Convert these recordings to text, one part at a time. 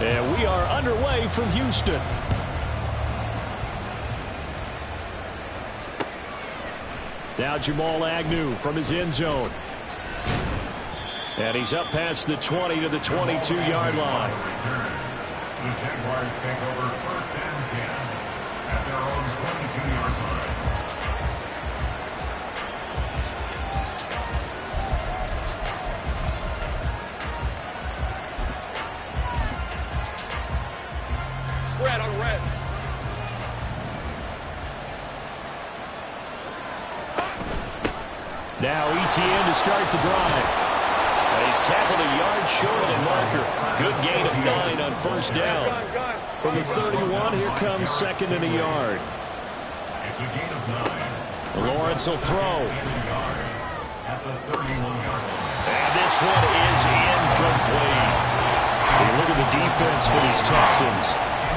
And we are underway from Houston. Now Jamal Agnew from his end zone. And he's up past the 20 to the 22-yard line. The Jaguars take over 1st and 10 at their own 22-yard line. Red on red. Now ETN to start the drive. And he's tackled a yard short of the marker. Good gain of 9 on 1st down. From the 31, here comes 2nd and a yard. It's a gain of 9. Lawrence will throw. At the 31-yard line. And this one is incomplete. Hey, look at the defense for these Texans.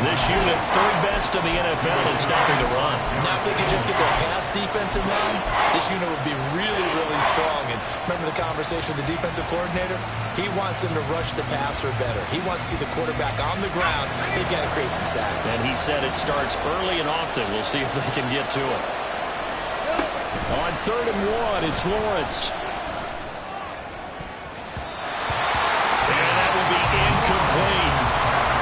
This unit 3rd best in the NFL in stopping the run. Now if they could just get their pass defense in line, this unit would be really, really strong. And remember the conversation with the defensive coordinator? He wants them to rush the passer better. He wants to see the quarterback on the ground. They've got to create some sacks. And he said it starts early and often. We'll see if they can get to it. On 3rd and 1, it's Lawrence. And that will be incomplete.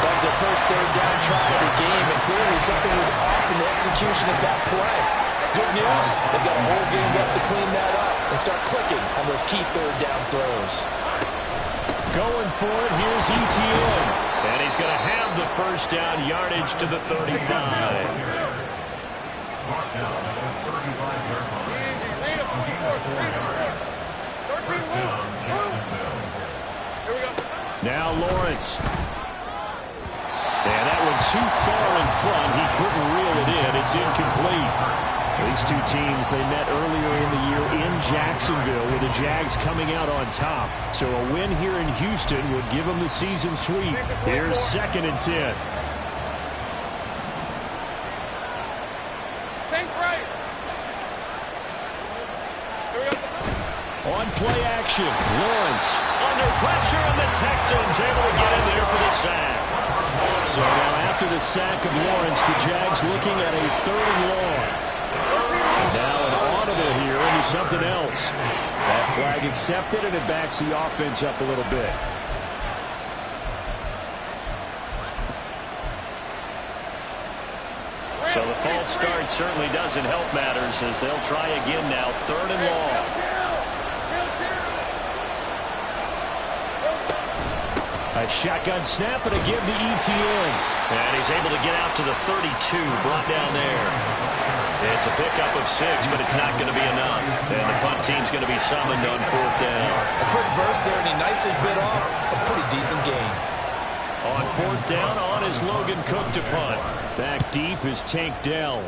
That was their first 3rd down try of the game, and clearly something was off in the execution of that play. Good news, they've got a whole game left to clean that up and start clicking on those key 3rd down throws. Going for it, here's ETN. And he's going to have the 1st down yardage to the 35. Marked down at the 35-yard line. A gain of 4 yards. 1st down, Jacksonville. Now Lawrence. And that one too far in front. He couldn't reel it in. It's incomplete. These two teams, they met earlier in the year in Jacksonville with the Jags coming out on top. So a win here in Houston would give them the season sweep. Here's 2nd and 10. On play action, Lawrence under pressure, and the Texans able to get in there for the sack. So now after the sack of Lawrence, the Jags looking at a 3rd and long. Now an audible here into something else. That flag accepted, and it backs the offense up a little bit. So the false start certainly doesn't help matters as they'll try again now, 3rd and long. A shotgun snap and a give to ETN. And he's able to get out to the 32, brought down there. It's a pickup of 6, but it's not going to be enough. And the punt team's going to be summoned on 4th down. A quick burst there, and he nicely bit off a pretty decent gain. On 4th down, on is Logan Cook to punt. Back deep is Tank Dell.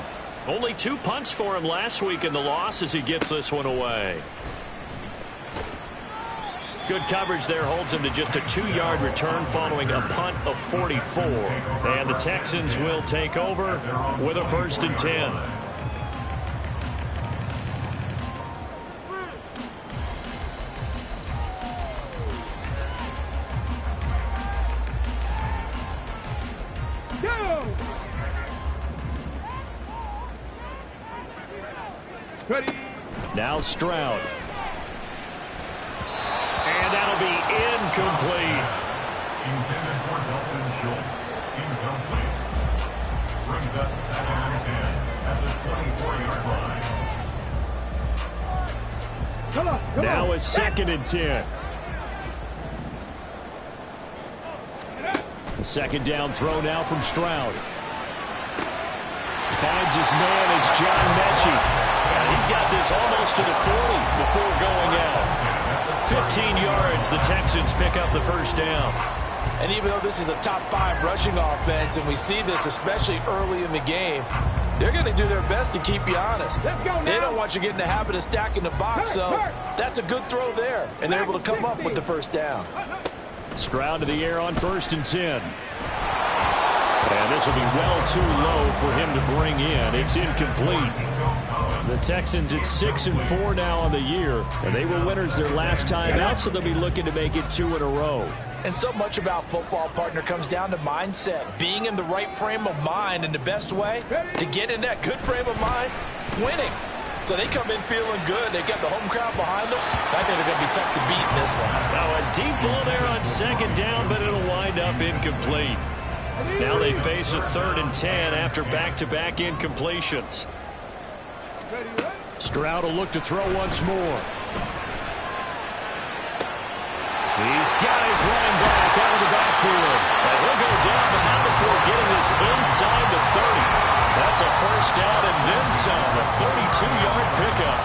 Only 2 punts for him last week in the loss as he gets this one away. Good coverage there holds him to just a 2-yard return following a punt of 44. And the Texans will take over with a 1st and 10. Ready. Now Stroud. And that'll be incomplete. Intended for Dalton Schultz. Incomplete. Brings us 2nd and 10 at the 24-yard line. Now a 2nd and 10. The 2nd down throw now from Stroud. Finds his man. It's John Mechie. And he's got this almost to the 40 before going out. 15 yards, the Texans pick up the 1st down. And even though this is a top 5 rushing offense, and we see this especially early in the game, they're going to do their best to keep you honest. They don't want you getting the habit of stacking the box, so that's a good throw there. And they're able to come up with the 1st down. Stroud to the air on 1st and 10. And this will be well too low for him to bring in. It's incomplete. The Texans at 6-4 now on the year, and they were winners their last time out, so they'll be looking to make it 2 in a row. And so much about football, partner, comes down to mindset. Being in the right frame of mind, and the best way to get in that good frame of mind, winning. So they come in feeling good. They've got the home crowd behind them. I think they're going to be tough to beat in this one. Now a deep ball there on second down, but it'll wind up incomplete. Now they face a 3rd and 10 after back-to-back incompletions. Stroud will look to throw once more. He's got his running back out of the backfield. And he'll go down, but not before getting this inside the 30. That's a first down and then some. A 32-yard pickup.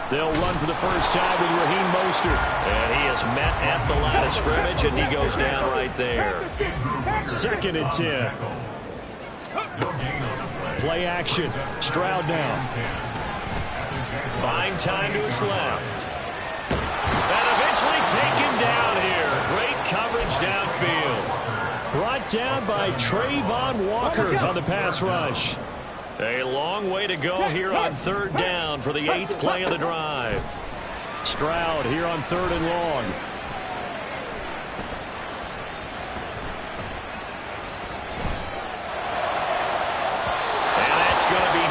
They'll run for the first time with Raheem Mostert. And he is met at the line of scrimmage, and he goes down right there. 2nd and 10. Play action. Stroud now. Buying time to his left. And eventually taken down here. Great coverage downfield. Brought down by Trayvon Walker on the pass rush. A long way to go here on 3rd down for the 8th play of the drive. Stroud here on 3rd and long.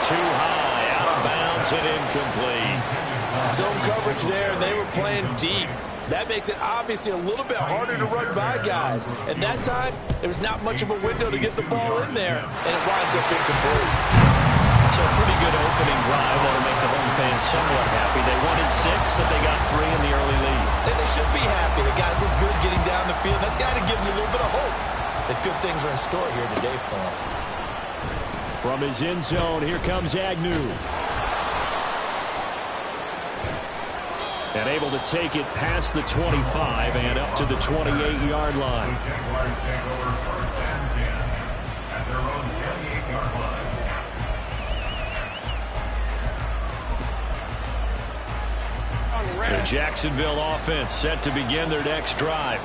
Too high, out of bounds and incomplete. Zone coverage there, and they were playing deep. That makes it obviously a little bit harder to run by guys. And that time, there was not much of a window to get the ball in there, and it winds up incomplete. So a pretty good opening drive that'll make the home fans somewhat happy. They wanted 6, but they got 3 in the early lead. And they should be happy. The guys look good getting down the field. That's got to give them a little bit of hope that good things are in store here today for them. From his end zone, here comes Agnew. And able to take it past the 25 and up to the 28-yard line. The Jaguars take over 1st and 10 at their own 28-yard line. The Jacksonville offense set to begin their next drive.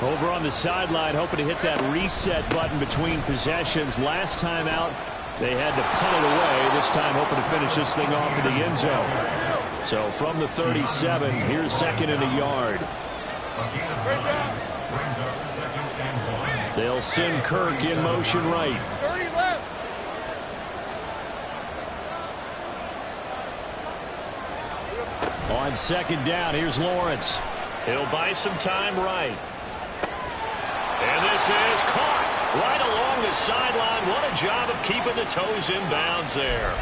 Over on the sideline, hoping to hit that reset button between possessions. Last time out, they had to punt it away. This time hoping to finish this thing off in the end zone. So from the 37, here's 2nd and a yard. They'll send Kirk in motion right. 30 left. On 2nd down, here's Lawrence. He'll buy some time right. And this is caught right along the sideline. What a job of keeping the toes in bounds there.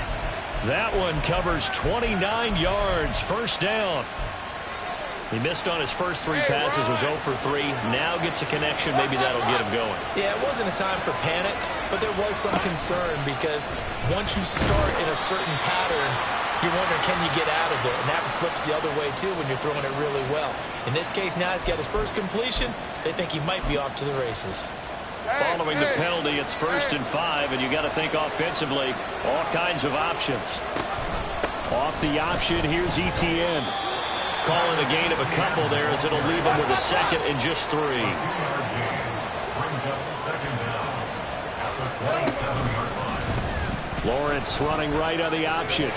That one covers 29 yards. First down. He missed on his first 3 passes, was 0 for 3. Now gets a connection. Maybe that'll get him going. Yeah, it wasn't a time for panic, but there was some concern because once you start in a certain pattern, you're wondering, can you get out of it? And that flips the other way, too, when you're throwing it really well. In this case, now he's got his first completion. They think he might be off to the races. Following the penalty, it's 1st and 5, and you got to think offensively, all kinds of options. Off the option, here's Etienne. Calling a gain of a couple there as it'll leave him with a 2nd and just 3. Lawrence running right on the option.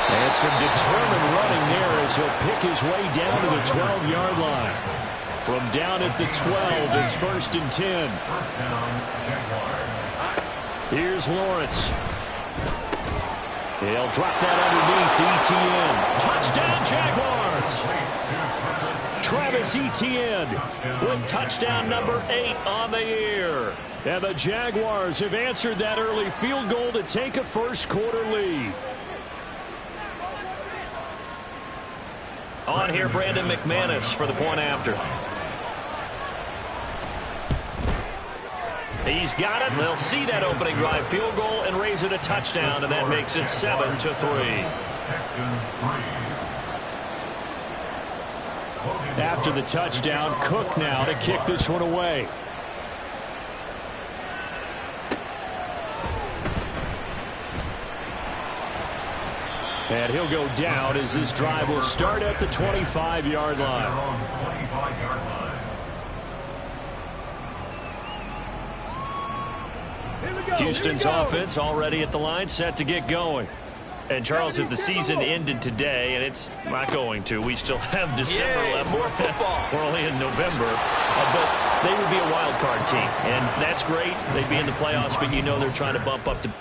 And some determined running there as he'll pick his way down to the 12-yard line. From down at the 12, it's 1st and 10. Here's Lawrence. He'll drop that underneath to Etienne. Touchdown, Jaguars! Travis Etienne with touchdown number 8 on the year. And the Jaguars have answered that early field goal to take a first-quarter lead. On here, Brandon McManus for the point after. He's got it. They'll see that opening drive field goal and raise it a touchdown, and that makes it 7-3. After the touchdown, Cook now to kick this one away. And he'll go down as this drive will start at the 25-yard line. Houston's offense already at the line, set to get going. And, Charles, if the season ended today, and it's not going to, we still have December left. More football. We're only in November. But they would be a wild card team. And that's great. They'd be in the playoffs, but you know they're trying to bump up to...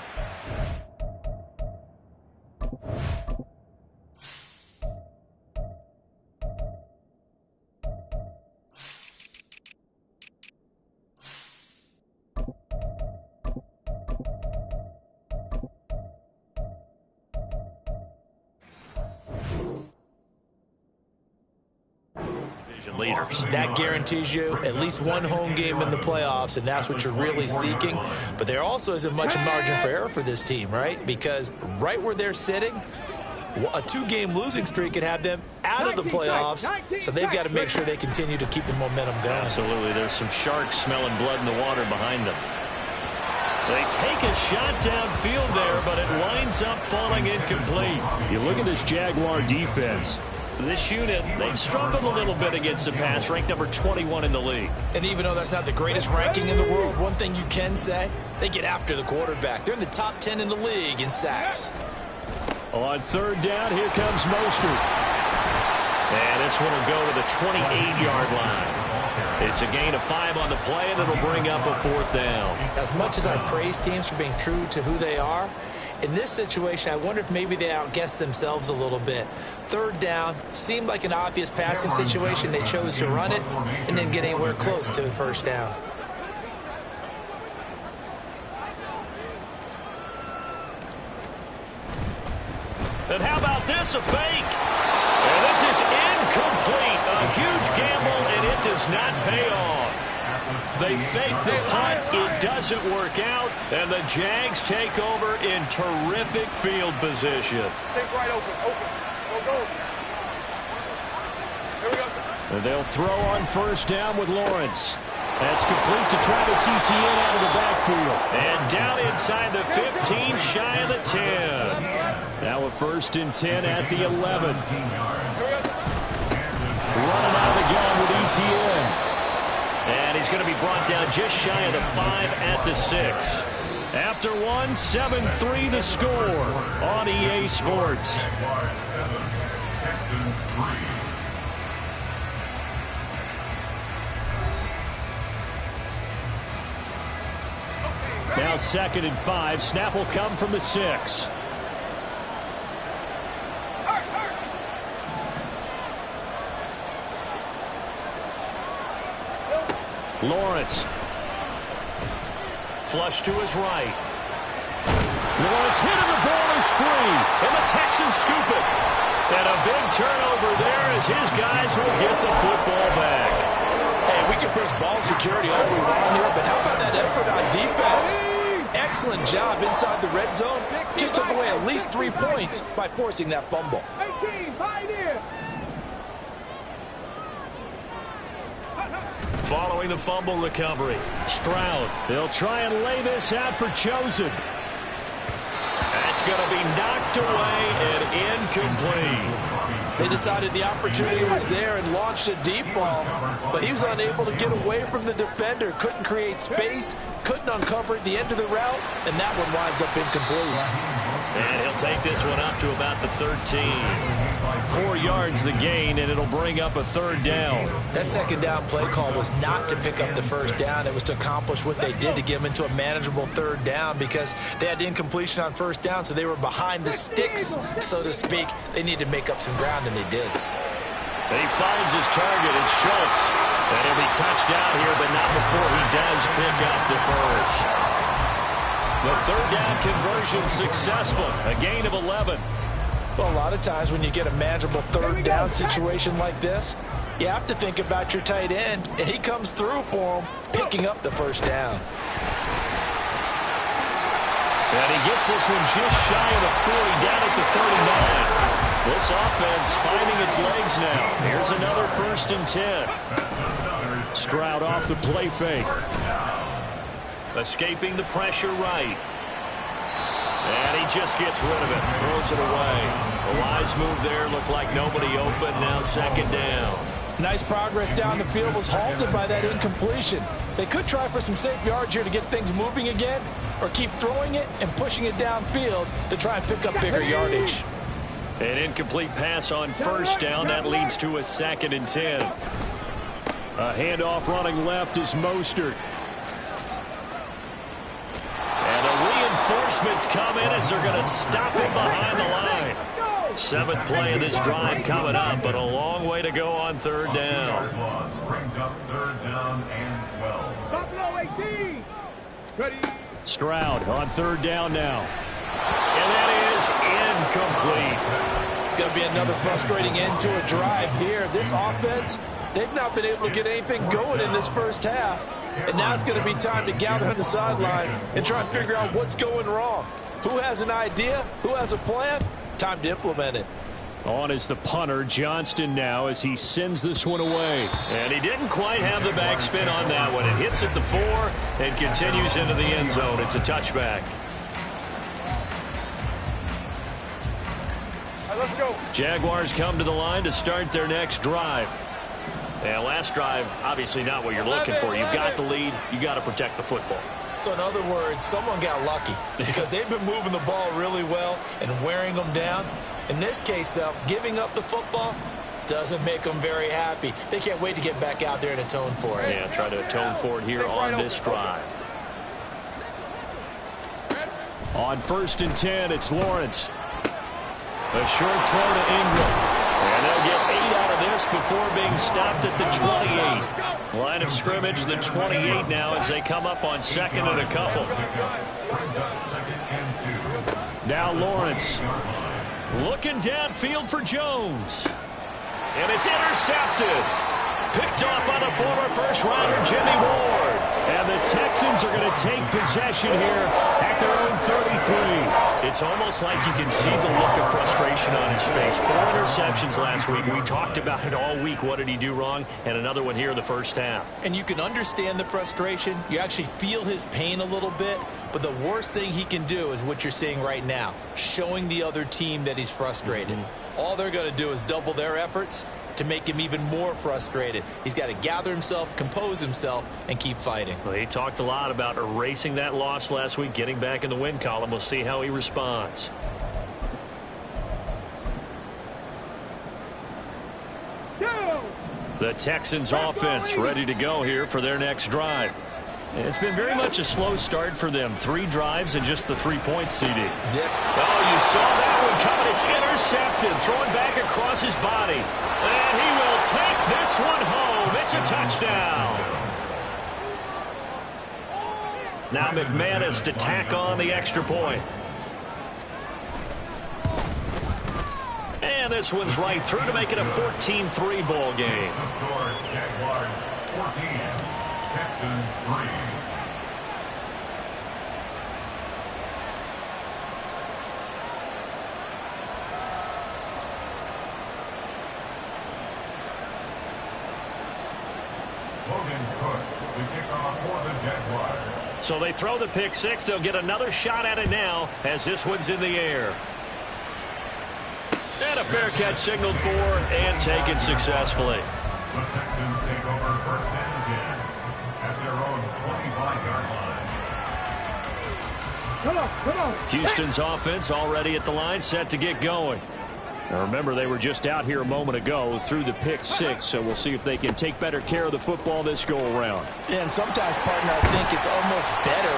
leaders. That guarantees you at least one home game in the playoffs, and that's what you're really seeking. But there also isn't much margin for error for this team, right? Because right where they're sitting, a 2-game losing streak could have them out of the playoffs, so they've got to make sure they continue to keep the momentum going. Absolutely. There's some sharks smelling blood in the water behind them. They take a shot downfield there, but it winds up falling incomplete. You look at this Jaguar defense. This unit, they've struggled a little bit against the pass, ranked number 21 in the league. And even though that's not the greatest ranking in the world, one thing you can say, they get after the quarterback. They're in the top 10 in the league in sacks. On third down, here comes Mostert. And this one will go to the 28-yard line. It's a gain of 5 on the play, and it'll bring up a 4th down. As much as I praise teams for being true to who they are, in this situation, I wonder if maybe they outguessed themselves a little bit. Third down seemed like an obvious passing situation. They chose to run it and didn't get anywhere close to the first down. And how about this, a fake? And this is incomplete. A huge gamble, and it does not pay off. They fake the punt. It doesn't work out, and the Jags take over in terrific field position. Take right open. Go. Here we go. And they'll throw on first down with Lawrence. That's complete to Travis Etienne out of the backfield. And down inside the 15, shy of the 10. Now a 1st and 10 at the 11. Running out of the gun with Etienne. And he's going to be brought down just shy of the 5 at the 6. After one, 7-3 the score on EA Sports. Texans 3. Now 2nd and 5. Snap will come from the 6. Lawrence. Flush to his right. Lawrence hit and the ball is free. And the Texans scoop it. And a big turnover there as his guys will get the football back. Hey, we can praise ball security all we want here, but how about that effort on defense? Excellent job inside the red zone. Just took away at least 3 points by forcing that fumble. 18, pioneer. Following the fumble recovery, Stroud. They'll try and lay this out for Chosen. That's going to be knocked away and incomplete. They decided the opportunity was there and launched a deep ball, but he was unable to get away from the defender, couldn't create space, couldn't uncover at the end of the route, and that one winds up incomplete. And he'll take this one up to about the 13. 4 yards the gain, and it'll bring up a 3rd down. That 2nd down play call was not to pick up the 1st down. It was to accomplish what they did to get them into a manageable 3rd down because they had incompletion on 1st down, so they were behind the sticks, so to speak. They needed to make up some ground, and they did. He finds his target. It's Schultz. And he'll be touched out here, but not before he does pick up the 1st. The 3rd down conversion successful. A gain of 11. Well, a lot of times when you get a manageable 3rd down situation like this, you have to think about your tight end, and he comes through for him, picking up the 1st down. And he gets this one just shy of the 40, down at the 39. This offense finding its legs now. Here's another 1st and 10. Stroud off the play fake. Escaping the pressure right. And he just gets rid of it. Throws it away. A wise move there. Looked like nobody open. Now 2nd down. Nice progress down the field was halted by that incompletion. They could try for some safe yards here to get things moving again, or keep throwing it and pushing it downfield to try and pick up bigger yardage. An incomplete pass on first down. That leads to a 2nd and 10. A handoff running left is Mostert. And the reinforcements come in as they're going to stop him behind the line. 7th play of this drive coming up, but a long way to go on 3rd down. Brings up 3rd down and 12. Buffalo 18. Ready. Stroud on 3rd down now. And that is incomplete. It's going to be another frustrating end to a drive here. This offense, they've not been able to get anything going in this first half. And now it's going to be time to gather on the sidelines and try and figure out what's going wrong. Who has an idea? Who has a plan? Time to implement it. On is the punter, Johnston, now as he sends this one away. And he didn't quite have the backspin on that one. It hits at the 4 and continues into the end zone. It's a touchback. Let's go. Jaguars come to the line to start their next drive. And last drive, obviously not what you're looking for. You've got the lead. You got to protect the football. So in other words, someone got lucky because they've been moving the ball really well and wearing them down. In this case, though, giving up the football doesn't make them very happy. They can't wait to get back out there and atone for it. Yeah, try to atone for it here on this drive. On 1st and 10, it's Lawrence. A short throw to Ingram. And they'll get 8 out of this before being stopped at the 28. Line of scrimmage, the 28 now as they come up on 2nd and a couple. Now Lawrence. Looking downfield for Jones. And it's intercepted. Picked off by the former first-rounder Jimmy Ward. And the Texans are going to take possession here at their own 33. It's almost like you can see the look of frustration on his face. 4 interceptions last week. We talked about it all week. What did he do wrong? And another one here in the first half. And you can understand the frustration. You actually feel his pain a little bit. But the worst thing he can do is what you're seeing right now, showing the other team that he's frustrated. All they're going to do is double their efforts to make him even more frustrated. He's got to gather himself, compose himself, and keep fighting. Well, he talked a lot about erasing that loss last week, getting back in the win column. We'll see how he responds. The Texans offense ready to go here for their next drive. It's been very much a slow start for them. 3 drives and just the 3 points, CD. Yep. Oh, you saw that one coming. It's intercepted. Thrown back across his body. And he will take this one home. It's a touchdown. Now McManus to tack on the extra point. And this one's right through to make it a 14-3 ball game. Jaguars 14, Texans 3. So they throw the pick 6. They'll get another shot at it now as this one's in the air. And a fair catch signaled for and taken successfully. The Texans take over first and 10 at their own 25-yard line. Come on. Houston's offense already at the line, set to get going. Now remember, they were just out here a moment ago through the pick 6, so we'll see if they can take better care of the football this go-around. Yeah, and sometimes, partner, I think it's almost better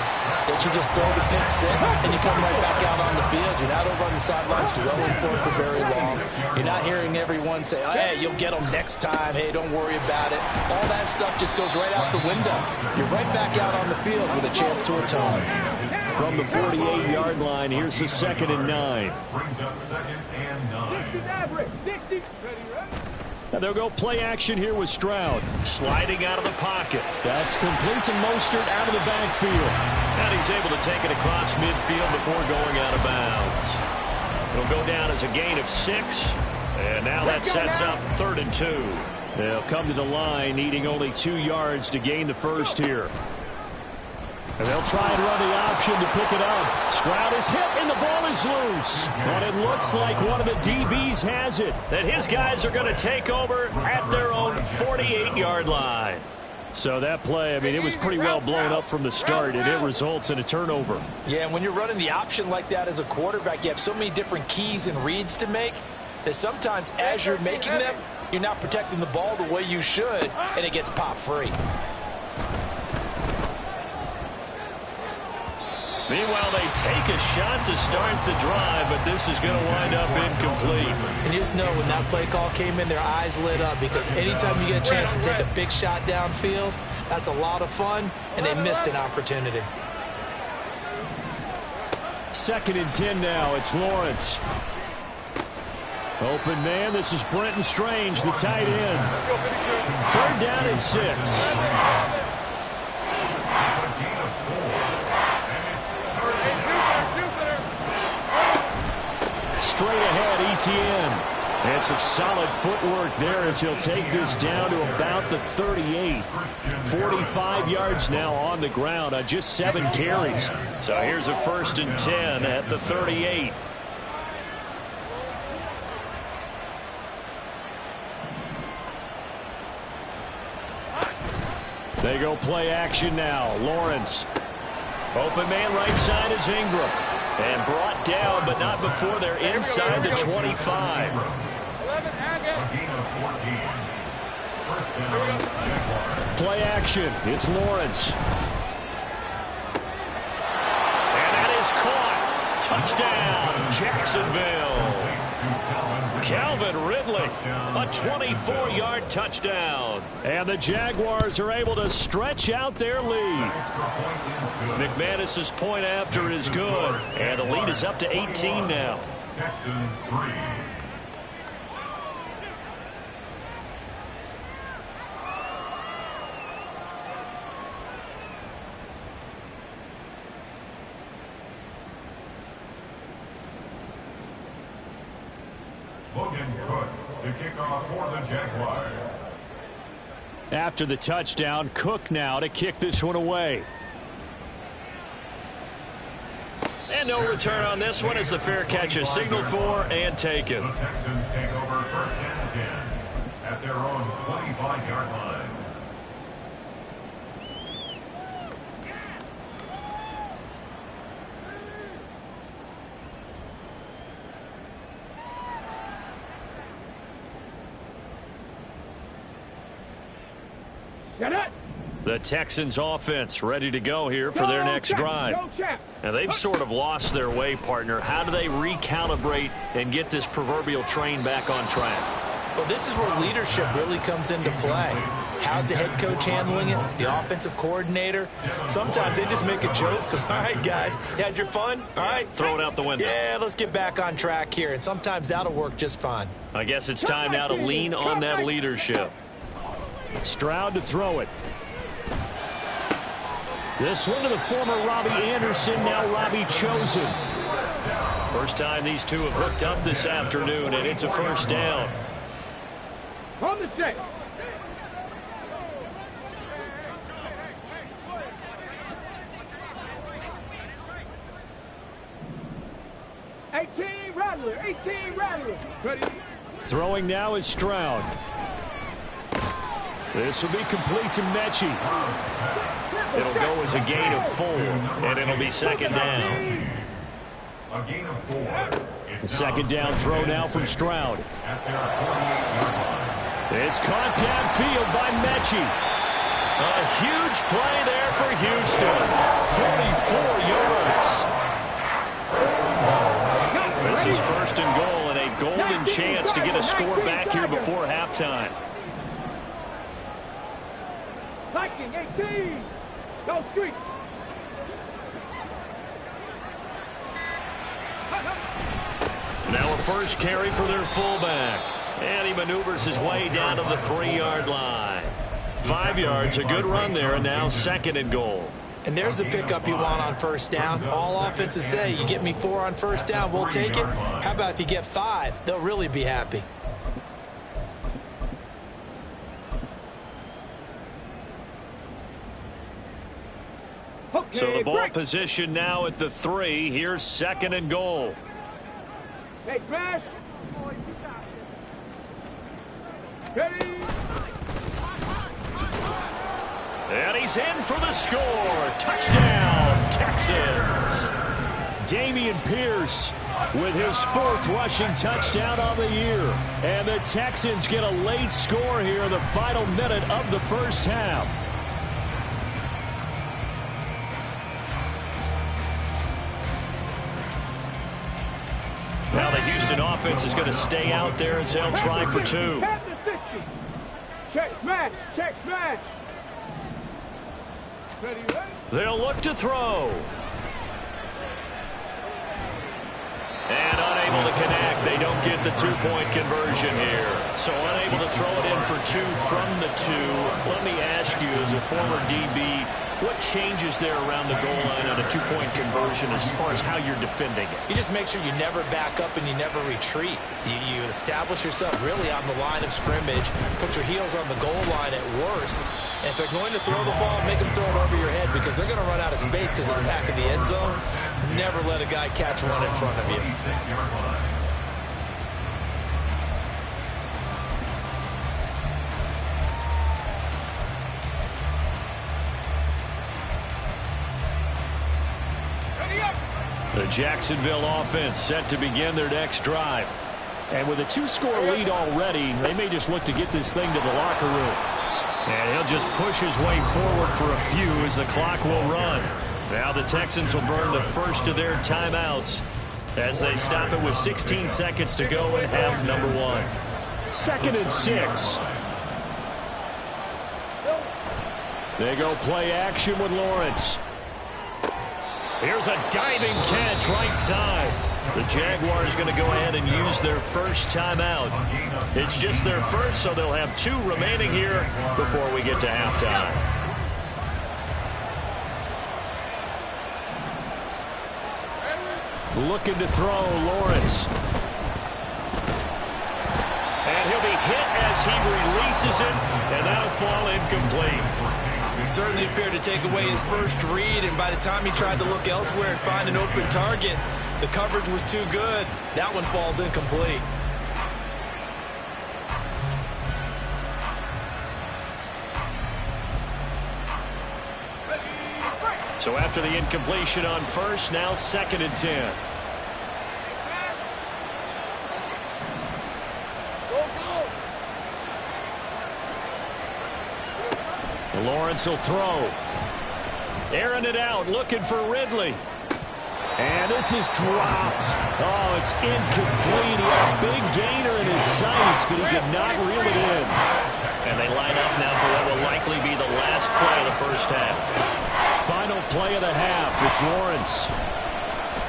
that you just throw the pick 6 and you come right back out on the field. You're not over on the sidelines dwelling for it for very long. You're not hearing everyone say, oh, hey, you'll get them next time. Hey, don't worry about it. All that stuff just goes right out the window. You're right back out on the field with a chance to atone. From the 48-yard line, here's the 2nd and 9. Brings up 2nd and 9. 60. And they'll go play action here with Stroud. Sliding out of the pocket. That's complete to Mostert out of the backfield. And he's able to take it across midfield before going out of bounds. It'll go down as a gain of 6. And now that sets up 3rd and 2. They'll come to the line needing only 2 yards to gain the first here. And they'll try and run the option to pick it up. Stroud is hit, and the ball is loose. And it looks like one of the DBs has it. And his guys are going to take over at their own 48-yard line. So that play, I mean, it was pretty well blown up from the start, and it results in a turnover. Yeah, and when you're running the option like that as a quarterback, you have so many different keys and reads to make that sometimes as you're making them, you're not protecting the ball the way you should, and it gets popped free. Meanwhile, they take a shot to start the drive, but this is going to wind up incomplete. And you just know when that play call came in, their eyes lit up, because anytime you get a chance to take a big shot downfield, that's a lot of fun, and they missed an opportunity. 2nd and 10 now. It's Lawrence. Open man. This is Brenton Strange, the tight end. 3rd down and 6. Straight ahead, Etienne. And some solid footwork there as he'll take this down to about the 38. 45 yards now on the ground on just 7 carries. So here's a 1st and 10 at the 38. They go play action now. Lawrence. Open man right side is Ingram. And brought down, but not before they're inside the 25. Play action. It's Lawrence. And that is caught. Touchdown, Jacksonville. Calvin Ridley, a 24-yard touchdown. And the Jaguars are able to stretch out their lead. McManus's point after is good. And the lead is up to 18 now. Texans 3. To kick off for the Jaguars. After the touchdown, Cook now to kick this one away. And no return on this one as the fair catch is signaled for and taken. The Texans take over 1st and 10 at their own 25-yard line. The Texans offense ready to go here for their next drive. Now they've sort of lost their way, partner. How do they recalibrate and get this proverbial train back on track? Well, this is where leadership really comes into play. How's the head coach handling it? The offensive coordinator? Sometimes they just make a joke. All right, guys, you had your fun? All right. Throw it out the window. Yeah, let's get back on track here. And sometimes that'll work just fine. I guess it's time now to lean on that leadership. Stroud to throw it. This one to the former Robbie Anderson, now Robbie Chosen. First time these two have hooked up this afternoon, and it's a 1st down. On the check. Rattler. Throwing now is Stroud. This will be complete to Mechie. It'll go as a gain of 4, and it'll be 2nd down. A gain of 4. The 2nd down throw now from Stroud. At their 48-yard line. It's caught downfield by Mechie. A huge play there for Houston. 44 yards. This is 1st and goal, and a golden chance to get a score back here before halftime. Viking 18. Go street. Now a 1st carry for their fullback. And he maneuvers his way down to the 3-yard line. 5 yards, a good run there, and now 2nd and goal. And there's the pickup you want on 1st down. All offenses say, you get me 4 on 1st down, we'll take it. How about if you get 5? They'll really be happy. Okay, So the ball break. position now at the 3. Here's 2nd and goal. Hey, smash. Ready. And he's in for the score. Touchdown, Texans. Dameon Pierce with his 4th rushing touchdown on the year. And the Texans get a late score here in the final minute of the first half. Now the Houston offense is going to stay out there as they'll try for 2. Check smash. Check smash. Ready, ready. They'll look to throw. And unable to connect. They don't get the 2-point conversion here. So unable to throw it in for 2 from the 2. Let me ask you, as a former DB, what changes there around the goal line on a 2-point conversion as far as how you're defending it? You just make sure you never back up and you never retreat. You establish yourself really on the line of scrimmage, put your heels on the goal line at worst, and if they're going to throw the ball, make them throw it over your head because they're going to run out of space because of the back of the end zone. Never let a guy catch one in front of you. The Jacksonville offense set to begin their next drive. And with a 2-score lead already, they may just look to get this thing to the locker room. And he'll just push his way forward for a few as the clock will run. Now the Texans will burn the first of their timeouts as they stop it with 16 seconds to go in half number 1. 2nd and 6. They go play action with Lawrence. Here's a diving catch right side. The Jaguars going to go ahead and use their first timeout. It's just their first, so they'll have 2 remaining here before we get to halftime. Looking to throw, Lawrence. And he'll be hit as he releases it, and that'll fall incomplete. Certainly appeared to take away his first read, and by the time he tried to look elsewhere and find an open target, the coverage was too good. That one falls incomplete. So after the incompletion on first, now 2nd and 10. Lawrence will throw. Airing it out, looking for Ridley. And this is dropped. Oh, it's incomplete. He had a big gainer in his sights, but he could not reel it in. And they line up now for what will likely be the last play of the first half. Final play of the half. It's Lawrence.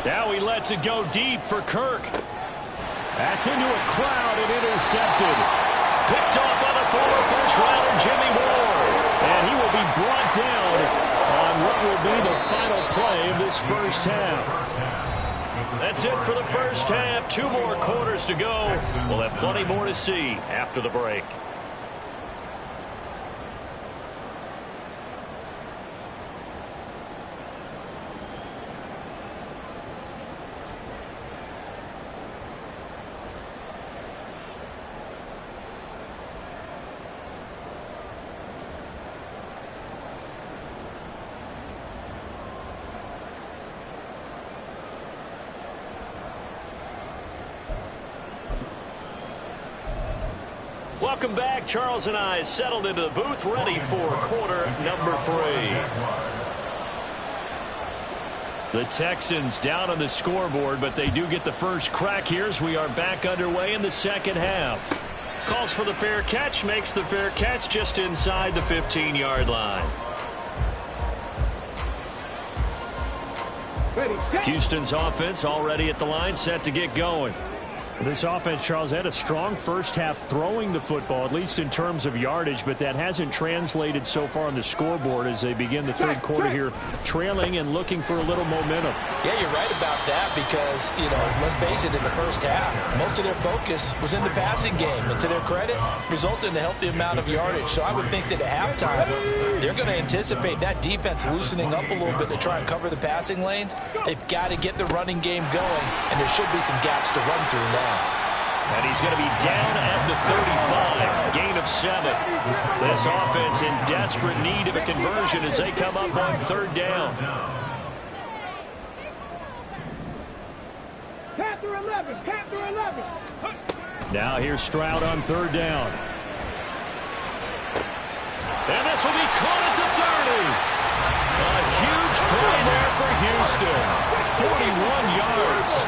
Now he lets it go deep for Kirk. That's into a crowd and intercepted. Picked off by the former first-rounder Jimmy Ward. And he will be brought down on what will be the final play of this first half. That's it for the first half. 2 more quarters to go. We'll have plenty more to see after the break. Welcome back. Charles and I settled into the booth, ready for quarter number 3. The Texans down on the scoreboard, but they do get the first crack here as we are back underway in the second half. Calls for the fair catch, makes the fair catch just inside the 15-yard line. Ready, set. Houston's offense already at the line, set to get going. This offense, Charles, had a strong first half throwing the football, at least in terms of yardage, but that hasn't translated so far on the scoreboard as they begin the third quarter here, trailing and looking for a little momentum. Yeah, you're right about that because, let's face it, in the first half, most of their focus was in the passing game. And to their credit, resulted in a healthy amount of yardage. So I would think that at halftime, they're going to anticipate that defense loosening up a little bit to try and cover the passing lanes. They've got to get the running game going, and there should be some gaps to run through now. And he's going to be down at the 35, gain of 7. This offense in desperate need of a conversion as they come up on third down. Panther 11, Panther 11. Now here's Stroud on third down. And this will be caught at the 30. A huge play there for Houston. 41 yards.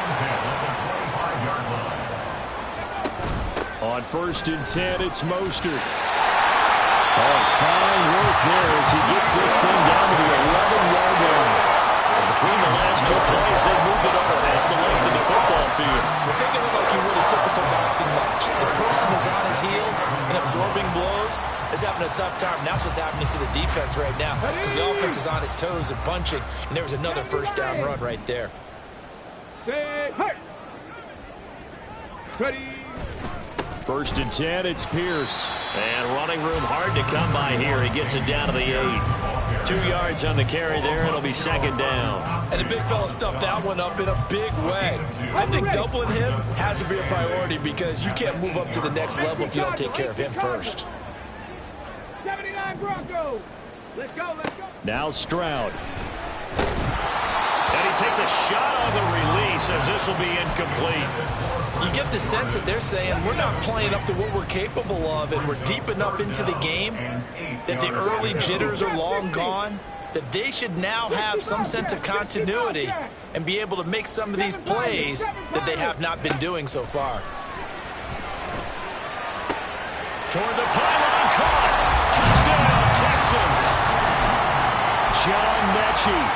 On 1st and 10, it's Mostert. Oh, fine work there as he gets this thing down to the 11-yard line. And between the last two plays, they moved it over half the length of the football field. We're thinking of like you would a typical boxing match. The person is on his heels and absorbing blows is having a tough time. And that's what's happening to the defense right now because the offense is on his toes and punching. And there was another first down run right there. Say, hey. Ready. 1st and 10, it's Pierce. And running room hard to come by here. He gets it down to the 8. 2 yards on the carry there. It'll be 2nd down. And the big fella stuffed that one up in a big way. I think doubling him has to be a priority because you can't move up to the next level if you don't take care of him first. 79 Broncos. Let's go, let's go. Now Stroud. And he takes a shot on the release as this will be incomplete. You get the sense that they're saying we're not playing up to what we're capable of and we're deep enough into the game that the early jitters are long gone, that they should now have some sense of continuity and be able to make some of these plays that they have not been doing so far. Toward the pylon, caught. Touchdown, Texans. John Mechie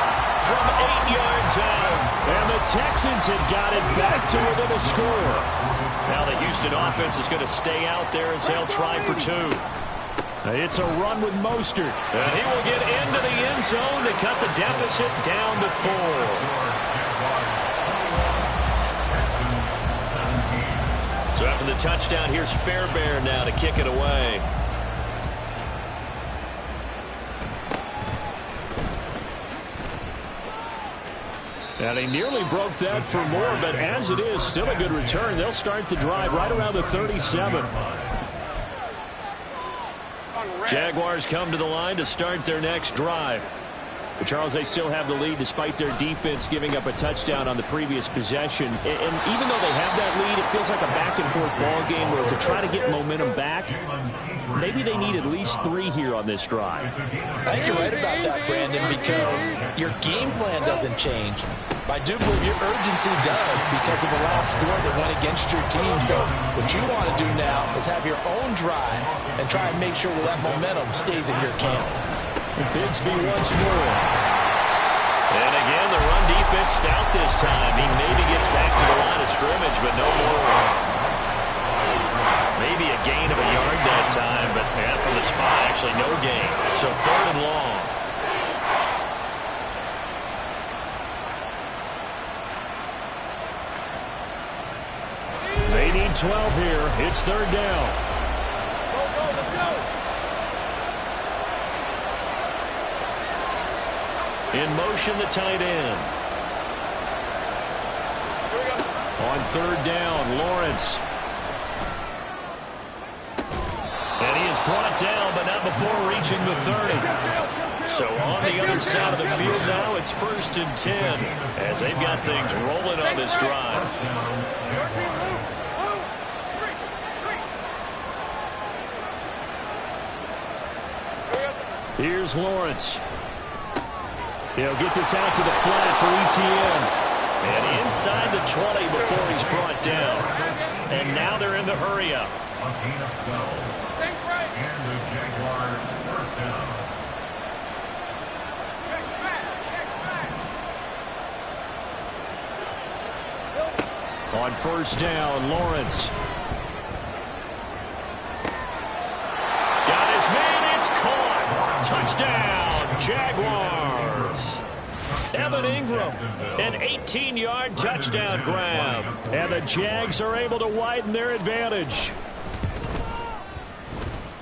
from 8 yards out. And the Texans have got it back to within a score. Now the Houston offense is going to stay out there as they'll try for 2. It's a run with Mostert. And he will get into the end zone to cut the deficit down to 4. So after the touchdown, here's Fairbairn now to kick it away. And he nearly broke that for more, but as it is, still a good return. They'll start the drive right around the 37. Jaguars come to the line to start their next drive. But Charles, they still have the lead despite their defense giving up a touchdown on the previous possession. And even though they have that lead, it feels like a back-and-forth ball game where to try to get momentum back, maybe they need at least 3 here on this drive. I think you're right about that, Brandon, because your game plan doesn't change. I do believe your urgency does because of the last score that went against your team. So what you want to do now is have your own drive and try and make sure that that momentum stays in your camp. Bigsby once more. And again, the run defense stout this time. He maybe gets back to the line of scrimmage, but no more. Maybe a gain of a yard that time, but from the spot, actually no gain. So 3rd and long. They need 12 here. It's 3rd down. Go, go, let's go. In motion, the tight end. On 3rd down, Lawrence. And he is brought down, but not before reaching the 30. So on the other side of the field now, it's 1st and 10 as they've got things rolling on this drive. Here's Lawrence. He'll get this out to the flat for ETN. And inside the 20 before he's brought down. And now they're in the hurry-up. And the Jaguar first down. On first down, Lawrence. Got his man, it's caught. Touchdown, Jaguars. Evan Ingram, an 18-yard touchdown grab. And the Jags are able to widen their advantage.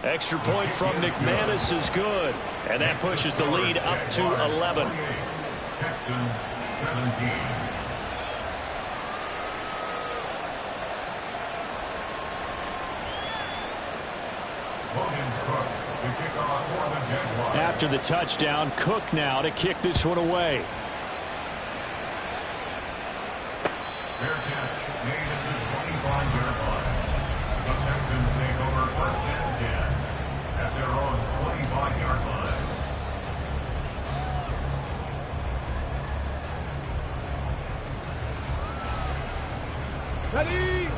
Extra point from McManus is good. And that pushes the lead up to 11. Texans 17. After the touchdown, Cook now to kick this one away. Fair catch made at the 25-yard line. The Texans take over first and 10 at their own 25-yard line. Ready?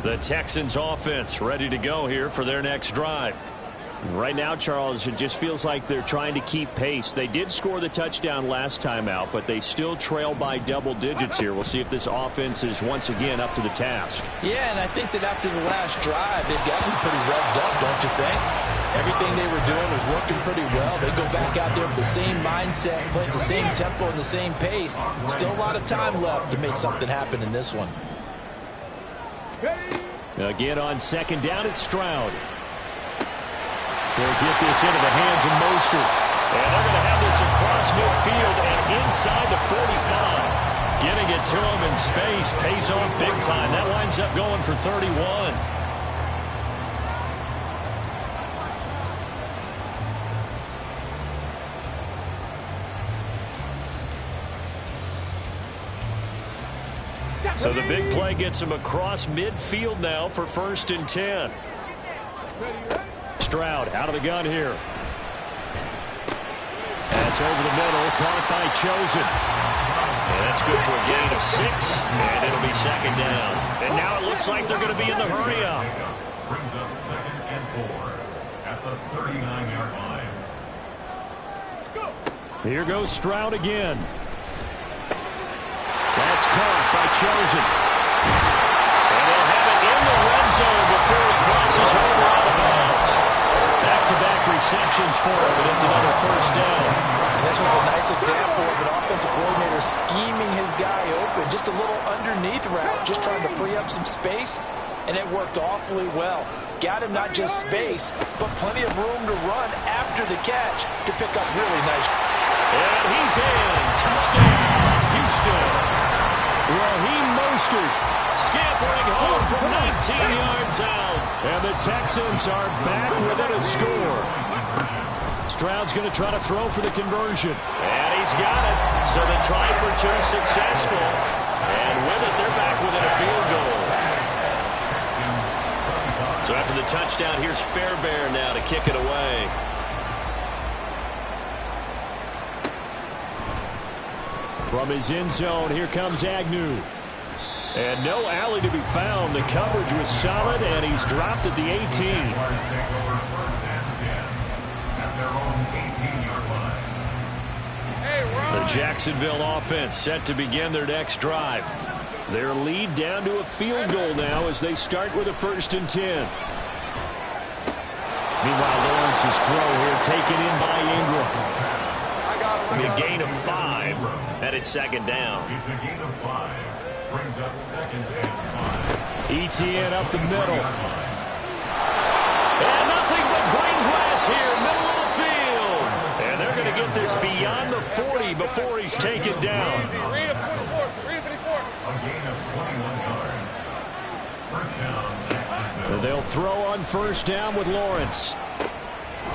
The Texans offense ready to go here for their next drive. Right now, Charles, it just feels like they're trying to keep pace. They did score the touchdown last time out, but they still trail by double digits here. We'll see if this offense is once again up to the task. Yeah, and I think that after the last drive, they've gotten pretty revved up, don't you think? Everything they were doing was working pretty well. They go back out there with the same mindset, playing the same tempo and the same pace. Still a lot of time left to make something happen in this one. Again on second down, it's Stroud. They'll get this into the hands of Mostert. And they're going to have this across midfield and inside the 45. Getting it to him in space pays off big time. That winds up going for 31. So the big play gets him across midfield now for first and 10. Stroud out of the gun here. That's over the middle, caught by Chosen. And that's good for a gain of 6, and it'll be second down. And now it looks like they're going to be in the hurry-up. Brings up second and 4 at the 39-yard line. Here goes Stroud again. That's caught by Chosen. And they'll have it in the red zone before he crosses over out of bounds. Back-to-back receptions for him, and it's another first down. And this was a nice example of an offensive coordinator scheming his guy open. Just a little underneath route, just trying to free up some space, and it worked awfully well. Got him not just space, but plenty of room to run after the catch to pick up really nice. And he's in. Touchdown, Houston. Raheem Mostert scampering home from 19 yards out. And the Texans are back within a score. Stroud's going to try to throw for the conversion. And he's got it. So the try for 2 successful. And with it, they're back within a field goal. So after the touchdown, here's Fairbairn now to kick it away. From his end zone, here comes Agnew. And no alley to be found. The coverage was solid, and he's dropped at the 18. The Jacksonville offense set to begin their next drive. Their lead down to a field goal now as they start with a first and 10. Meanwhile, Lawrence's throw here taken in by Ingram. A gain of 5, and it's second down. It's a gain of 5. Brings up second and 5. ETN up the middle. And nothing but green grass here, middle of the field. And they're going to get this beyond the 40 before he's taken down. A gain of 21 yards. First down, Jacksonville. They'll throw on first down with Lawrence.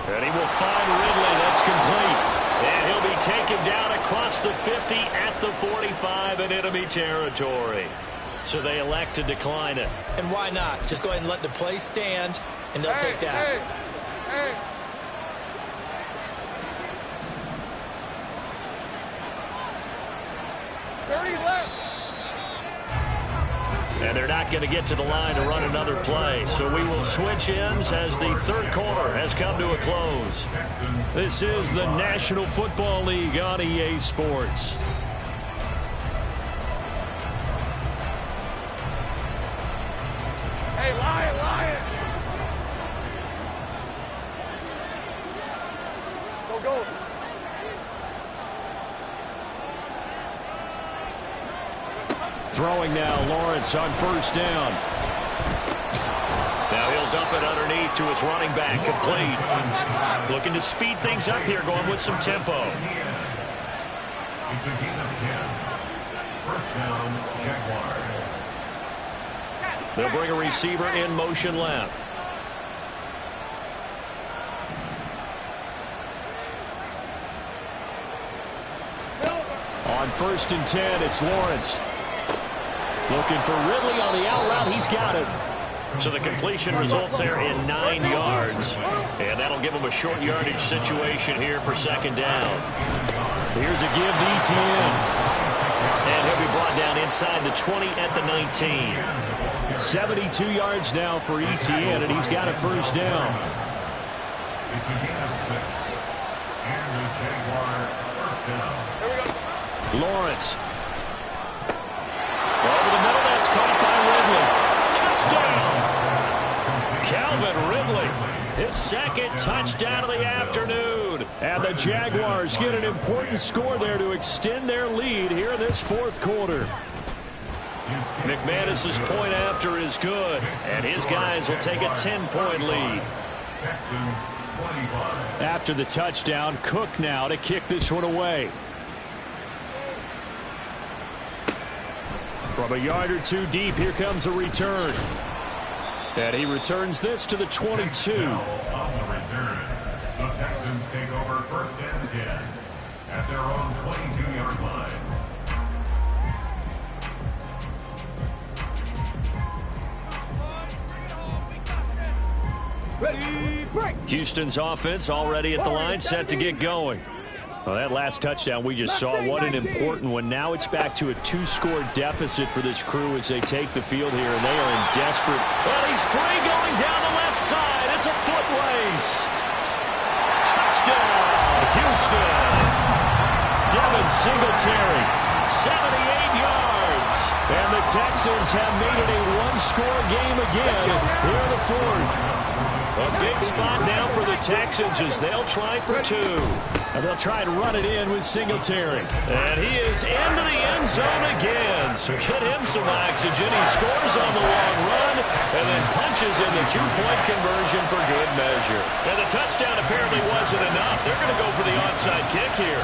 And he will find Ridley. That's complete. And he'll be taken down across the 50 at the 45 in enemy territory. So they elect to decline it. And why not? Just go ahead and let the play stand, and they'll take that. Hey. 30 left. And they're not going to get to the line to run another play. So we will switch ends as the third quarter has come to a close. This is the National Football League on EA Sports. Throwing now, Lawrence on first down. Now he'll dump it underneath to his running back, complete. Looking to speed things up here, going with some tempo. It's a gain of 10. First down, Jaguars. They'll bring a receiver in motion left. On first and 10, it's Lawrence. Looking for Ridley on the out route. He's got it. So the completion results there in 9 yards. And that'll give him a short yardage situation here for second down. Here's a give to ETN. And he'll be brought down inside the 20 at the 19. 72 yards now for ETN, and he's got a first down. It's a gain of 6. And the Jaguar first down. Lawrence. Over the middle, that's caught by Ridley. Touchdown! Calvin Ridley, his second touchdown of the afternoon. And the Jaguars get an important score there to extend their lead here in this fourth quarter. McManus's point after is good, and his guys will take a 10-point lead. Texans 25. After the touchdown, Cook now to kick this one away. From a yard or two deep, here comes a return. And he returns this to the 22. Now on the return, the Texans take over first and 10 at their own 22-yard line. Ready, break. Houston's offense already at the line, set to get going. Well, that last touchdown we just saw, what an important one. Now it's back to a 2-score deficit for this crew as they take the field here, and they are in desperate. Well, he's free going down the left side. It's a foot race. Touchdown, Houston. Devin Singletary, 78 yards. And the Texans have made it a 1-score game again here in the fourth. A big spot now for the Texans as they'll try for 2. And they'll try and run it in with Singletary. And he is into the end zone again. So get him some oxygen. He scores on the long run and then punches in the 2-point conversion for good measure. And the touchdown apparently wasn't enough. They're going to go for the onside kick here.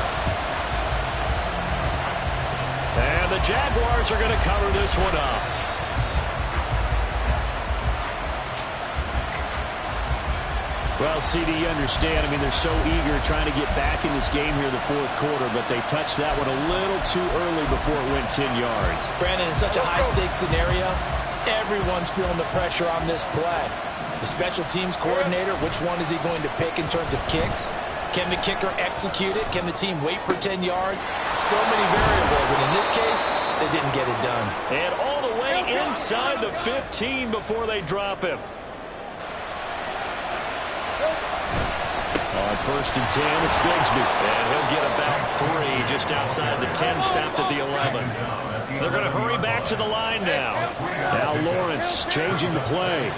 And the Jaguars are going to cover this one up. Well, CD, you understand. I mean, they're so eager trying to get back in this game here in the fourth quarter, but they touched that one a little too early before it went 10 yards. Brandon, in such a high-stakes scenario, everyone's feeling the pressure on this play. The special teams coordinator, which one is he going to pick in terms of kicks? Can the kicker execute it? Can the team wait for 10 yards? So many variables, and in this case, they didn't get it done. And all the way inside the 15 before they drop him. On first and 10, it's Bigsby. And he'll get about 3 just outside the 10, stopped at the 11. They're going to hurry back to the line now. Now Lawrence changing the play.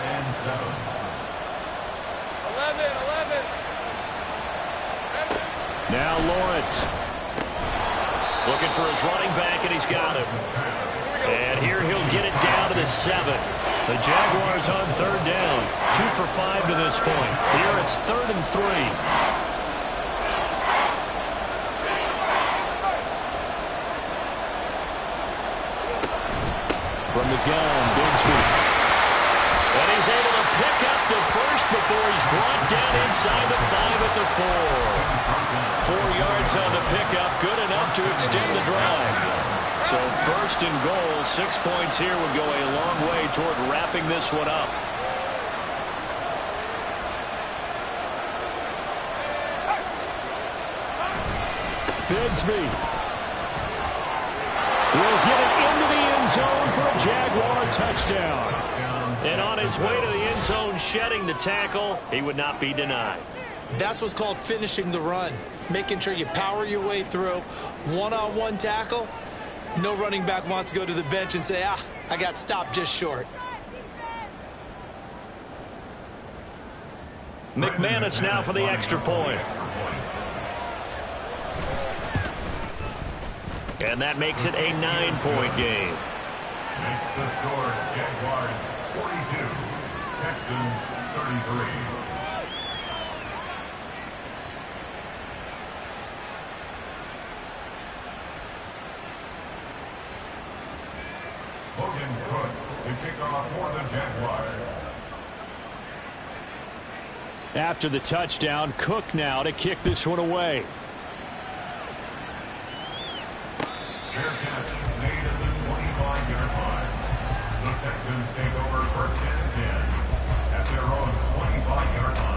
11. Now Lawrence. Looking for his running back, and he's got him. And here he'll get it down to the 7. The Jaguars on third down. 2 for 5 to this point. Here it's 3rd and 3. From the gun, Bigsby. And he's able to pick up the first before he's brought down inside the 5 at the 4. 4 yards on the pickup, good enough to extend the drive. So first and goal, 6 points here would go a long way toward wrapping this one up. Bigsby will get it into the end zone for a Jaguar touchdown. And on his way to the end zone, shedding the tackle, he would not be denied. That's what's called finishing the run. Making sure you power your way through. One-on-one tackle. No running back wants to go to the bench and say, I got stopped just short. McManus now for the extra point. And that makes it a 9-point game. Makes the score Jaguars 42, Texans 33. Cook to kick off for the Jaguars. After the touchdown, Cook now to kick this one away. Fair catch made at the 25-yard line. The Texans take over first and 10 at their own 25-yard line.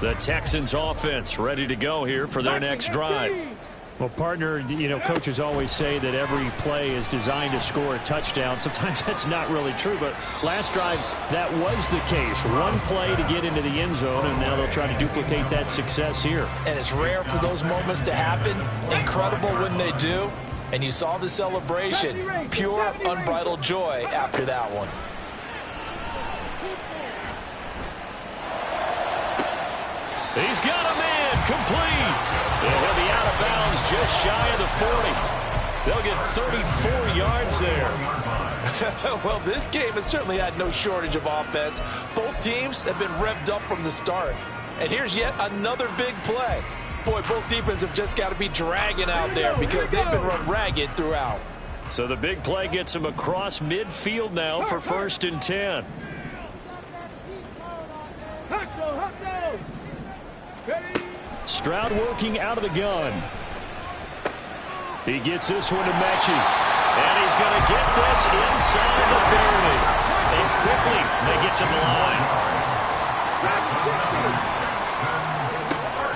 The Texans offense ready to go here for their next drive. Well, partner, coaches always say that every play is designed to score a touchdown. Sometimes that's not really true, but last drive, that was the case. One play to get into the end zone, and now they'll try to duplicate that success here. And it's rare for those moments to happen. Incredible when they do. And you saw the celebration. Pure, unbridled joy after that one. He's got a man complete. And he'll be out of bounds just shy of the 40. They'll get 34 yards there. Well, this game has certainly had no shortage of offense. Both teams have been revved up from the start. And here's yet another big play. Boy, both defenses have just got to be dragging out there because they've been run ragged throughout. So the big play gets him across midfield now for first and 10. Stroud working out of the gun. He gets this one to Mechie. And he's going to get this inside the 30. And quickly they get to the line.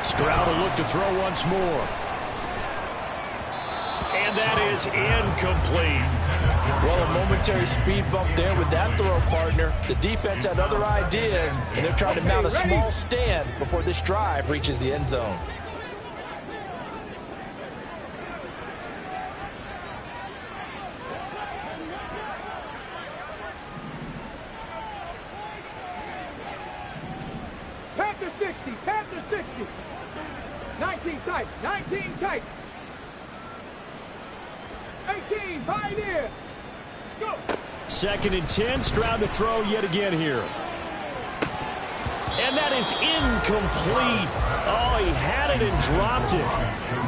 Stroud will look to throw once more. And that is incomplete. Well, a momentary speed bump there with that throw, partner. The defense had other ideas, and they're trying to mount a small stand before this drive reaches the end zone. Panther 60, Panther 60. 19 tight, 19 tight. 18, Pioneer. Go. Second and 10, Stroud to throw yet again here. And that is incomplete. Oh, he had it and dropped it.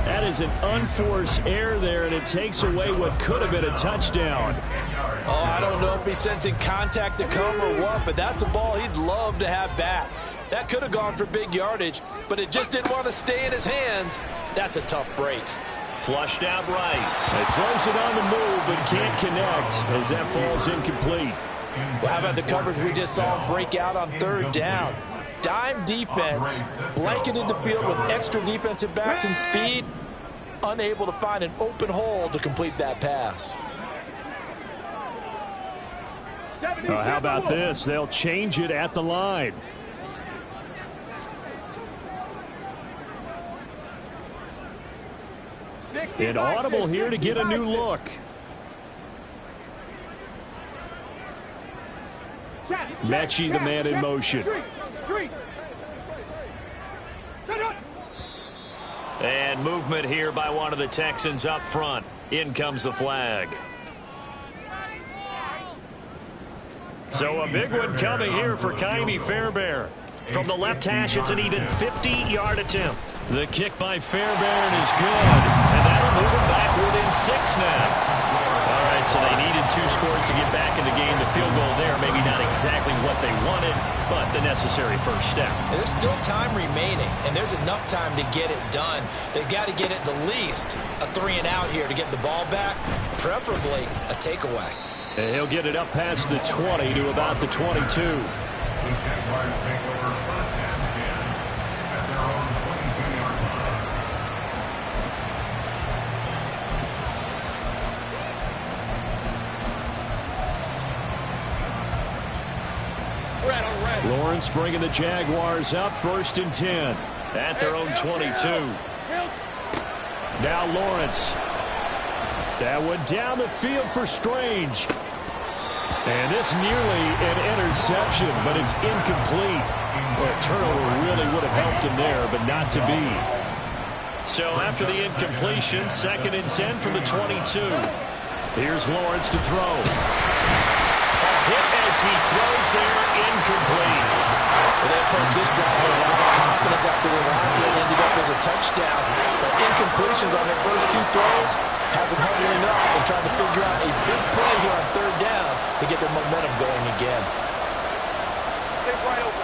That is an unforced error there, and it takes away what could have been a touchdown. Oh, I don't know if he's sensing contact to come or what, but that's a ball he'd love to have back. That could have gone for big yardage, but it just didn't want to stay in his hands. That's a tough break. Flushed out right. He throws it on the move but can't connect as that falls incomplete. Well, how about the coverage we just saw him break out on third down? Dime defense, blanketed the field with extra defensive backs and speed, unable to find an open hole to complete that pass. How about this? They'll change it at the line. An audible here to get a new look. Mechie, the man in motion. And movement here by one of the Texans up front. In comes the flag. So a big one coming here for Ka'imi Fairbairn. From the left hash, it's an even 50-yard attempt. The kick by Fairbairn is good. And that'll move them back within 6 now. All right, so they needed 2 scores to get back in the game. The field goal there, maybe not exactly what they wanted, but the necessary first step. There's still time remaining, and there's enough time to get it done. They've got to get it the least a 3-and-out here to get the ball back, preferably a takeaway. And he'll get it up past the 20 to about the 22. The Jaguars take over first and 10 at their own 22-yard line. Lawrence bringing the Jaguars up first and 10. at their own 22. Now Lawrence. That went down the field for Strange. And this nearly an interception, but it's incomplete. Well, a turnover really would have helped him there, but not to be. So after the incompletion, 2nd and 10 from the 22. Here's Lawrence to throw. A hit as he throws there, incomplete. Well, they approached this drive with a lot of confidence after the last one ended up as a touchdown. But incompletions on their first 2 throws has them huddling up and trying to figure out a big play here on 3rd down to get their momentum going again. Take right open.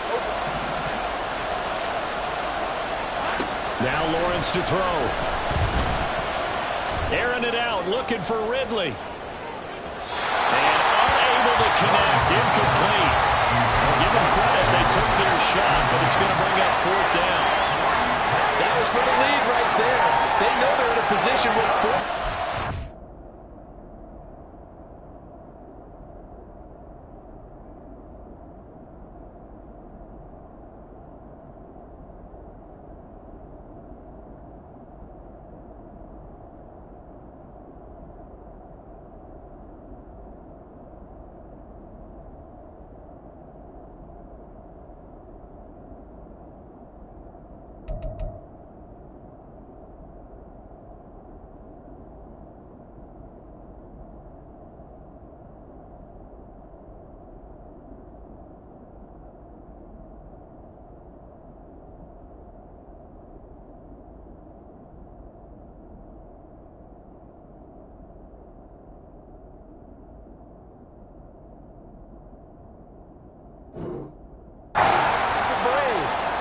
Now Lawrence to throw. Airing it out, looking for Ridley. And unable to connect, incomplete. Give them credit, they took their shot, but it's going to bring up 4th down. That was for the lead right there. They know they're in a position with 4.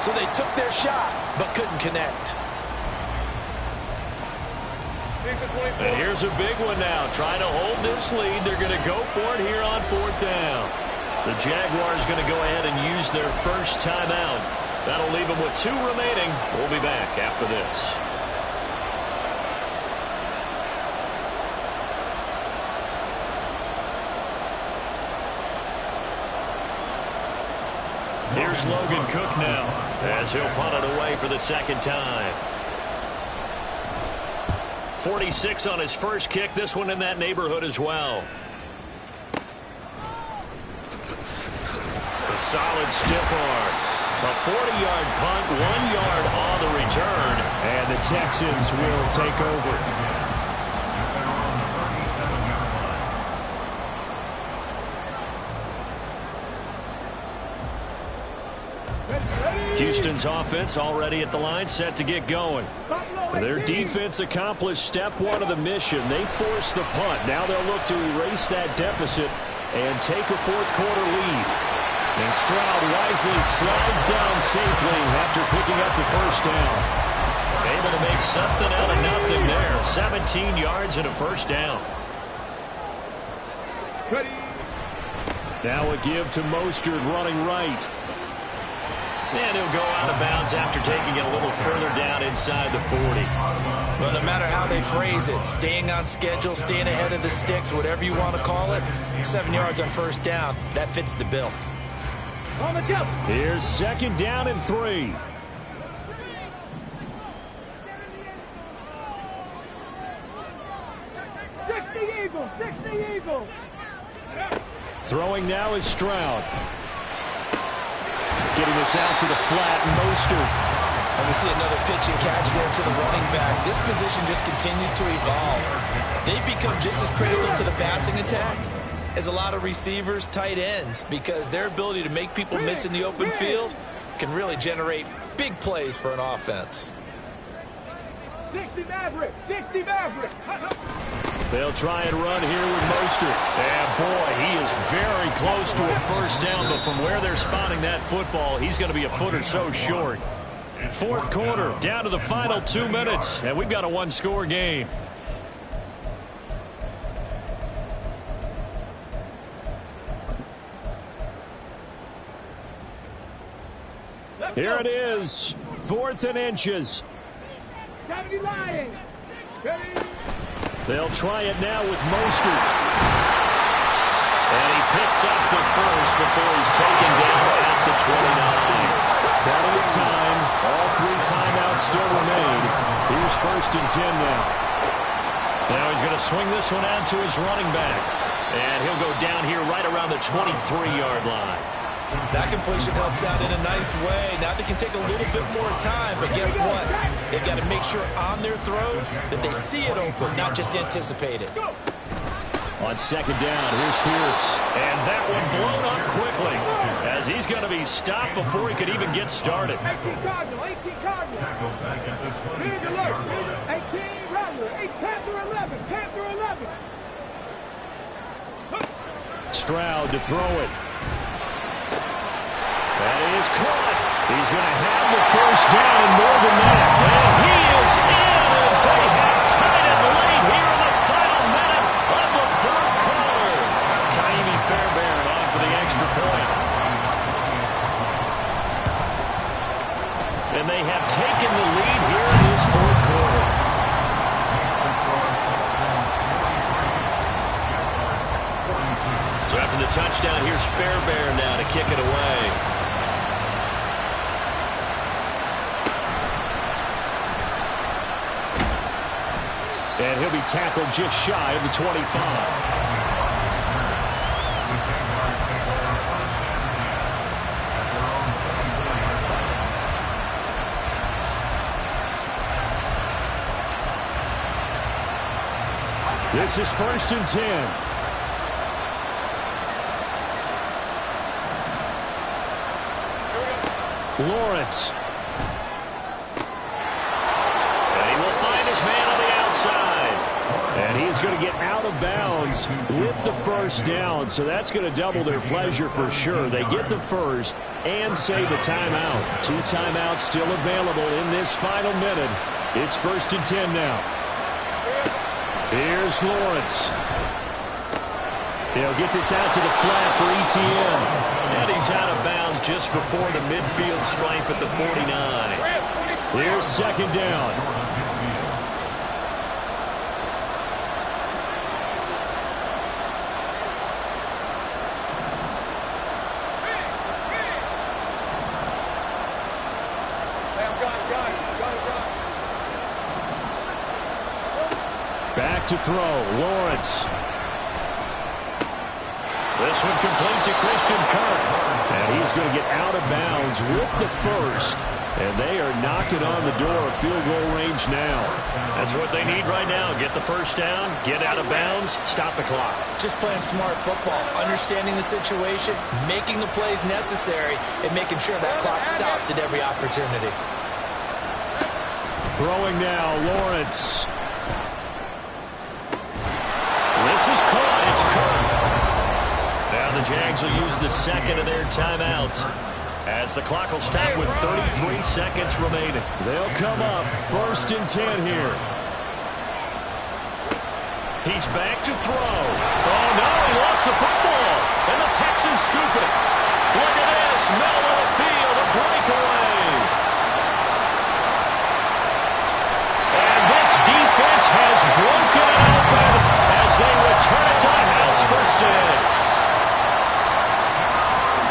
So they took their shot, but couldn't connect. And here's a big one now. Trying to hold this lead. They're going to go for it here on 4th down. The Jaguars going to go ahead and use their first timeout. That'll leave them with 2 remaining. We'll be back after this. Here's Logan Cook now, as he'll punt it away for the 2nd time. 46 on his first kick, this one in that neighborhood as well. A solid stiff arm. A 40-yard punt, 1 yard on the return, and the Texans will take over. Houston's offense already at the line, set to get going. Their defense accomplished step 1 of the mission. They forced the punt. Now they'll look to erase that deficit and take a 4th quarter lead. And Stroud wisely slides down safely after picking up the 1st down. Able to make something out of nothing there. 17 yards and a 1st down. Now a give to Mostert running right. And he'll go out of bounds after taking it a little further down inside the 40. Well, no matter how they phrase it, staying on schedule, staying ahead of the sticks, whatever you want to call it, 7 yards on 1st down, that fits the bill. Here's 2nd down and 3. Throwing now is Stroud. Getting this out to the flat, Mostert. And we see another pitch and catch there to the running back. This position just continues to evolve. They've become just as critical to the passing attack as a lot of receivers, tight ends, because their ability to make people miss in the open field can really generate big plays for an offense. 60 Maverick! 60 Maverick! They'll try and run here with Mostert. And boy, he is very close to a 1st down, but from where they're spotting that football, he's going to be a foot or so short. 4th quarter, down to the final 2 minutes, and we've got a 1-score game. Here it is, 4th and inches. They'll try it now with Mostert. And he picks up the 1st before he's taken down at the 29. Plenty of time, all 3 times. first and 10 now. Now he's going to swing this one out to his running back. And he'll go down here right around the 23-yard line. That completion helps out in a nice way. Now they can take a little bit more time, but guess what? They've got to make sure on their throws that they see it open, not just anticipate it. On second down, here's Pierce. And that one blown up quickly as he's going to be stopped before he could even get started. 18 Cardinal, 18 Cardinal. Tackle back at the Big 26-yard alert. line. 18 Rattler, 8 Panther 11, Panther 11. Stroud to throw it. That is caught. He's going to have the first down and more than that. And he is in as they have tied it late here in the final minute of the fourth quarter. Kaimi Fairbairn on for the extra point. And they have taken the lead here in this fourth quarter. So after the touchdown, here's Fairbairn now to kick it away. And he'll be tackled just shy of the 25. This is first and 10. Lawrence. And he will find his man on the outside. And he's going to get out of bounds with the first down. So that's going to double their pleasure for sure. They get the first and save a timeout. 2 timeouts still available in this final minute. It's first and 10 now. Here's Lawrence. He'll get this out to the flat for ETN. And he's out of bounds just before the midfield stripe at the 49. Here's second down. Back to throw. Lawrence. This one complete to Christian Kirk. And he's going to get out of bounds with the first. And they are knocking on the door of field goal range now. That's what they need right now. Get the first down, get out of bounds, stop the clock. Just playing smart football, understanding the situation, making the plays necessary, and making sure that clock stops at every opportunity. Throwing now, Lawrence. This is caught. It's Kirk. Now the Jags will use the second of their timeouts as the clock will stop with 33 seconds remaining. They'll come up first and 10 here. He's back to throw. Oh, no, he lost the football. And the Texans scoop it. Look at this. Middle of the field, a breakaway. And this defense has broken it open as they return it to the house for 6.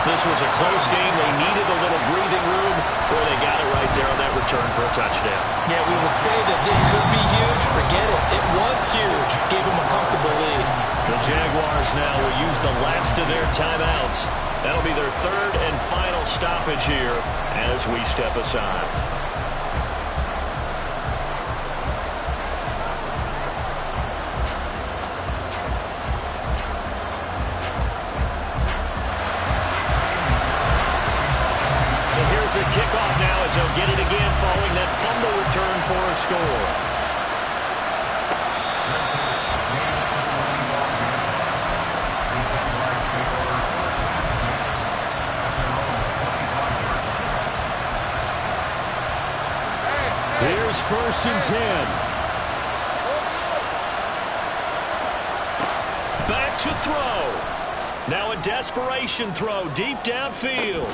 This was a close game. They needed a little breathing room. Boy, they got it right there on that return for a touchdown. Yeah, we would say that this could be huge. Forget it. It was huge. Gave them a comfortable lead. The Jaguars now will use the last of their timeouts. That'll be their third and final stoppage here as we step aside. The kickoff now as they'll get it again following that fumble return for a score. Here's first and 10. Back to throw. Now a desperation throw deep downfield.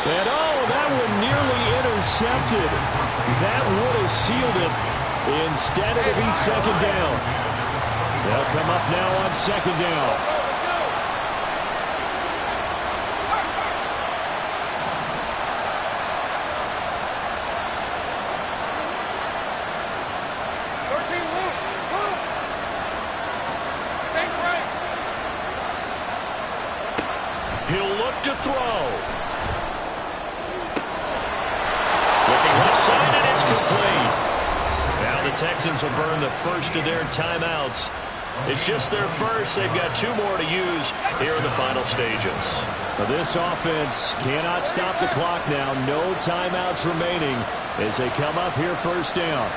And oh, that one nearly intercepted. That would have sealed it. Instead, it'll be second down. They'll come up now on second down. He'll look to throw. Looking left side, and it's complete. Now the Texans will burn the first of their timeouts. It's just their first. They've got 2 more to use here in the final stages. Well, this offense cannot stop the clock now. No timeouts remaining as they come up here first down.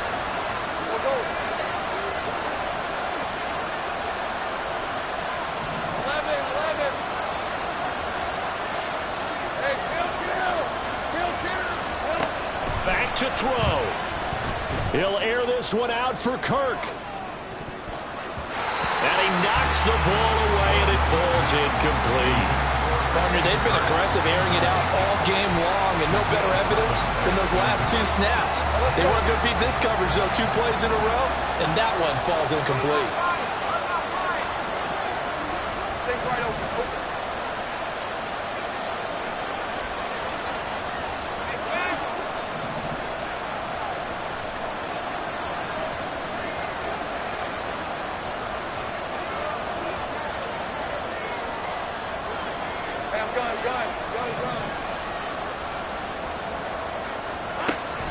Back to throw. He'll air this one out for Kirk. And he knocks the ball away, and it falls incomplete. Partner, they've been aggressive, airing it out all game long, and no better evidence than those last 2 snaps. They weren't going to beat this coverage, though, 2 plays in a row, and that one falls incomplete. Take right over.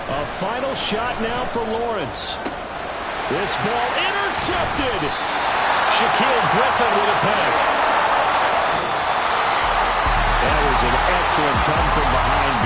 A final shot now for Lawrence. This ball intercepted. Shaquille Griffin with a pick. That was an excellent coverage.